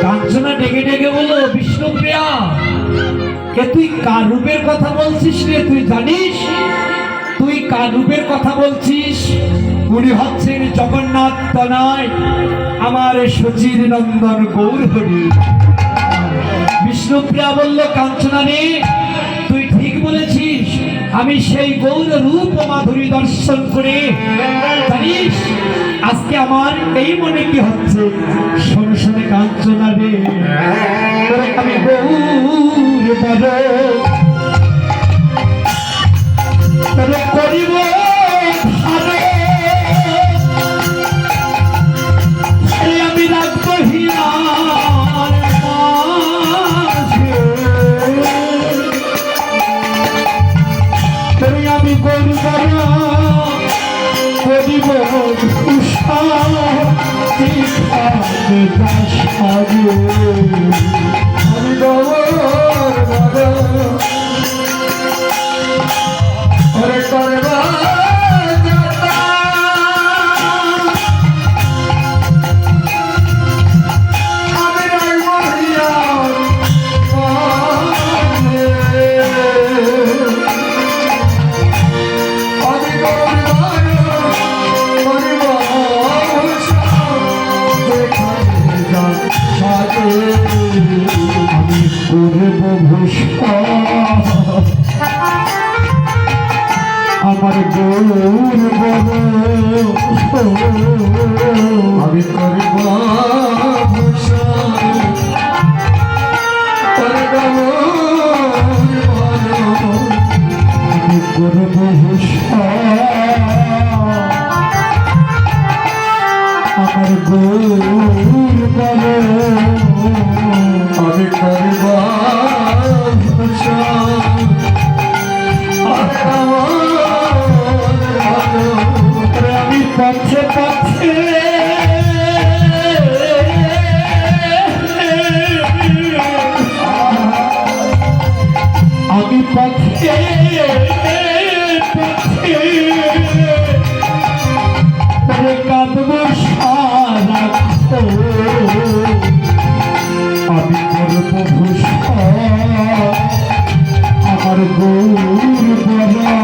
কাঞ্চনা ডেকে ডেকে বলল, বিষ্ণুপ্রিয়া, কে তুই কার রূপের কথা বলছিস রে? তুই জানিস তুই কার রূপের কথা বলছিস? উনি হচ্ছেন জগন্নাথ তনয় আমার সচির নন্দন গৌরহরি। বিষ্ণুপ্রিয়া বলল, কাঞ্চনা রে, তুই ঠিক বলেছিস, আমি সেই গৌর রূপ মাধুরী দর্শন করে জানিস আজকে আমার এই মনে কি হচ্ছে? শোন শোনে কাঞ্চনা রে, আমি গৌর বড় করিব আমি রাখবো হিয়ার আমি গৌর করিব আমি ওরে করবা আমার গৌর আমি করব আমি করব আমার গৌর আমি করব আমি পথে পথে আমি পথে পথে কাঁদব সারা আমি করব আমার গৌর বলা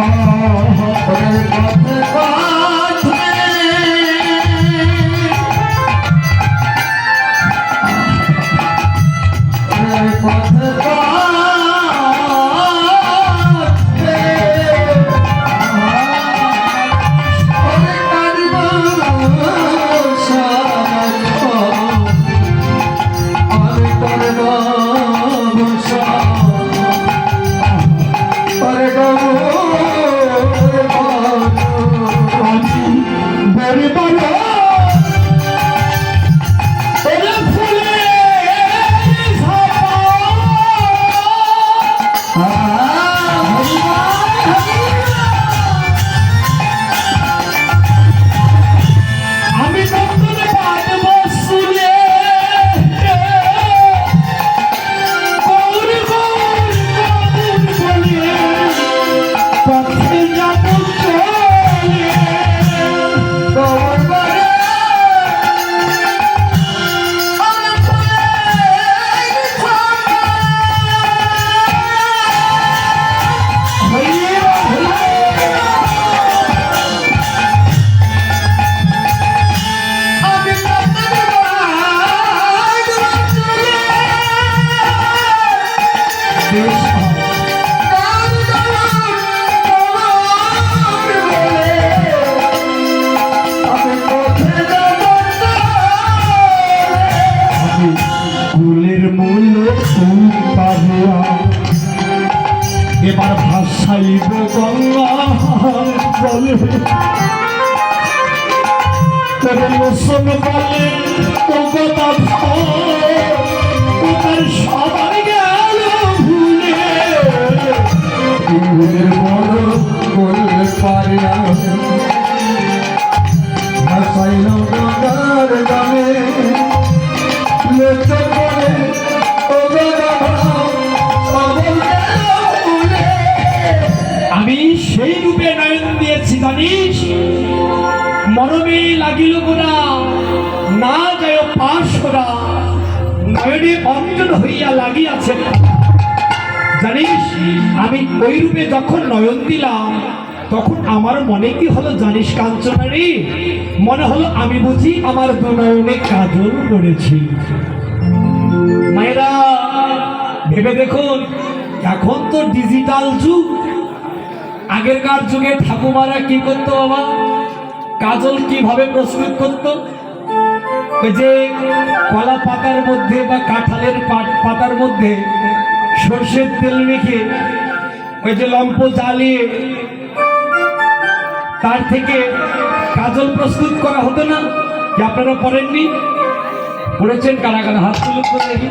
এবার ভাষাইব গঙ্গা বলে তবে মোসন বলে কলকাতা তোমার সবাই গেল ভুলে ভুলের বড় বললে পারিয়া ভাষাইল গঙ্গার গানে লোচন বলে আমি সেই রূপে নয়ন দিয়েছি জানিস মরমে লাগিল গোনা না যায় পাশ করা নয়নে অঞ্জন হইয়া লাগিয়াছে। জানিস আমি ওই রূপে যখন নয়ন দিলাম তখন আমার মনে কি হলো জানিস কাঞ্চনা রে? মনে হলো আমি বুঝি আমার দু নয়নে কাজল পড়েছি। মায়েরা ভেবে দেখুন, এখন তো ডিজিটাল যুগ। আগেরকার যুগে ঠাকুমারা কি করতো বাবা? কাজল কিভাবে প্রস্তুত করতো? ওই যে কলা পাতার মধ্যে বা কাঁঠালের পাতার মধ্যে সর্ষের তেল মেখে ওই যে লম্ফ জ্বালিয়ে তার থেকে কাজল প্রস্তুত করা হতো না? কি আপনারা পড়েননি? পড়েছেন কারা কারা? হাত তুলে করে দেখি।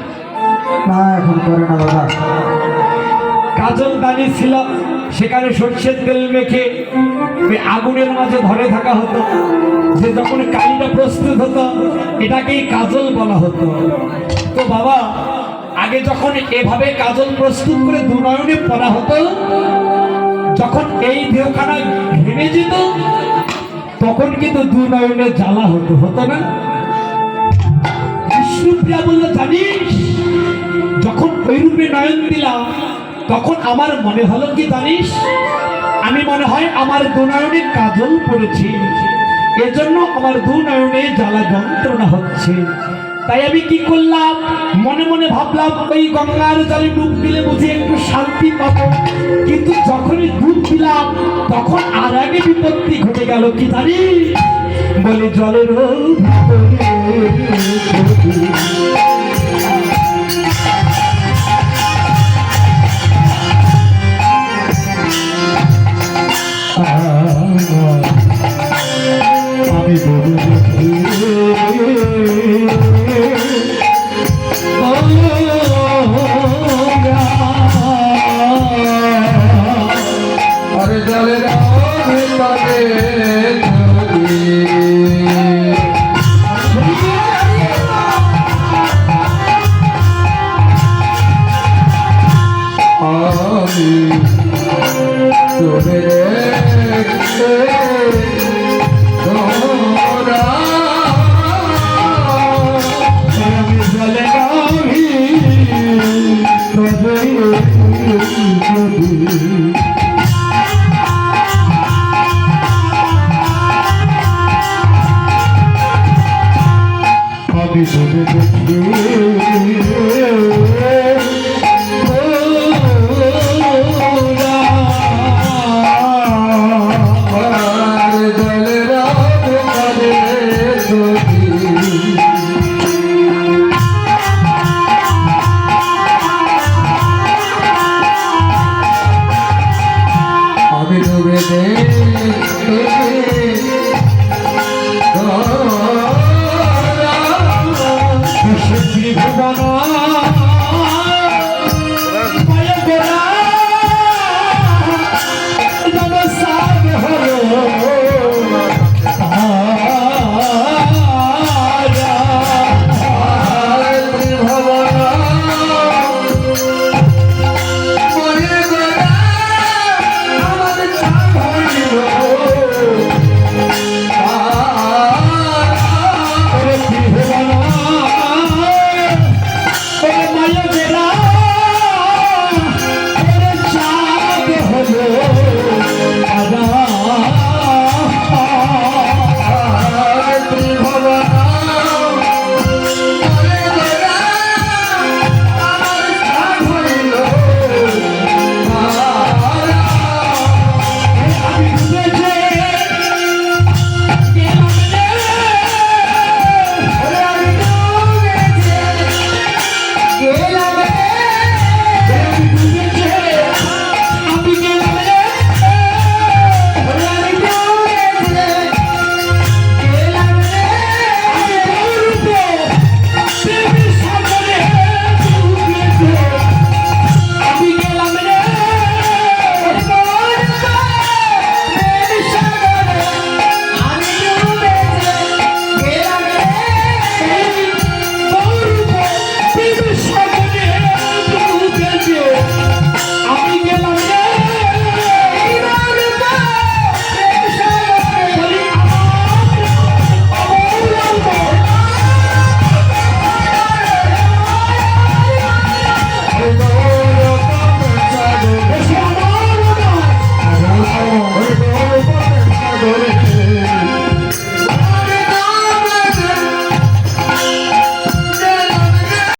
না এখন করে না দাদা। কাজল দানি ছিল, সেখানে সর্ষের তেল মেখে ওই আগুনের মাঝে ধরে থাকা হতো। যে যখন কালিটা প্রস্তুত হতো এটাকেই কাজল বলা হতো। তো বাবা আগে যখন এভাবে কাজল প্রস্তুত করে দুনয়নে পড়া হতো, যখন এই দেহখানা ঘেমে যেত তখন কিন্তু দুনয়নে জ্বালা হতো, হতো না? বিষ্ণুপ্রিয়া বলল জানিস যখন ওই রূপে নয়ন দিলাম তখন আমার মনে হলো কি জানিস, আমি মনে হয় আমার দুনয়নে কাজল পড়েছি, এজন্য আমার দুনয়নে জ্বালা যন্ত্রণা হচ্ছে। তাই আমি কি করলাম, মনে মনে ভাবলাম ওই গঙ্গার জলে ডুব দিলে বুঝি একটু শান্তি পাবো। কিন্তু যখনই ডুব দিলাম তখন আর আগে বিপত্তি ঘটে গেল। কি জানিস? বলে জলের আমি আরে জলের ভিতরে আমি তোরে দেখতে তোরা আমি জলে গাভী আমি তোরে দেখতে